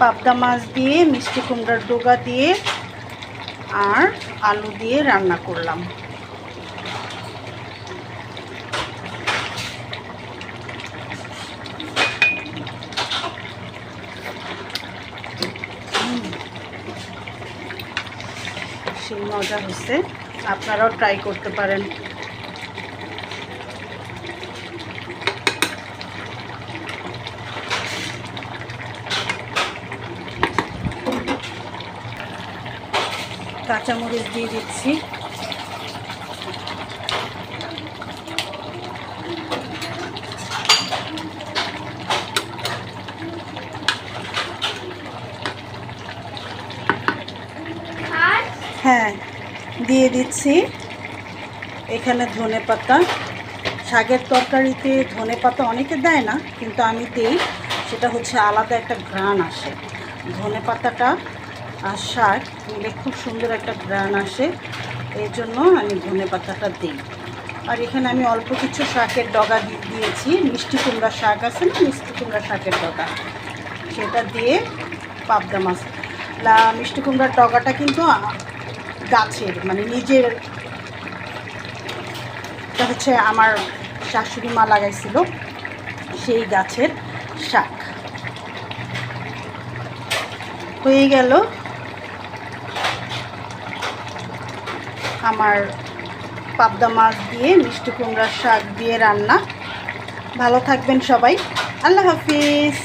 পাবদা মাছ দিয়ে মিষ্টি কুমড়ার ডোগা দিয়ে আর আলু দিয়ে রান্না করলাম। সেই মজা হচ্ছে, আপনারাও ট্রাই করতে পারেন। কাঁচামরিচ দিয়ে দিচ্ছি। হ্যাঁ, দিয়ে দিচ্ছি এখানে ধনেপাতা। শাকের তরকারিতে ধনেপাতা অনেকে দেয় না, কিন্তু আমি দিই। সেটা হচ্ছে আলাদা একটা ঘ্রাণ আসে। ধনেপাতাটা আর শাক মিলে খুব সুন্দর একটা ঘ্রাণ আসে, এই জন্য আমি ধনেপাতাটা দিই। আর এখানে আমি অল্প কিছু শাকের ডগা দিয়েছি। মিষ্টি কুমড়া শাক আছে না, মিষ্টি কুমড়া শাকের ডগা, সেটা দিয়ে পাবদা মাছ। মিষ্টি কুমড়ার ডগাটা কিন্তু গাছের, মানে নিজের, এটা হচ্ছে আমার শাশুড়ি মা লাগাইছিল, সেই গাছের শাক। হয়ে গেল আমার পাবদা মাছ দিয়ে মিষ্টি কুমড়ার শাক দিয়ে রান্না। ভালো থাকবেন সবাই, আল্লাহ হাফিজ।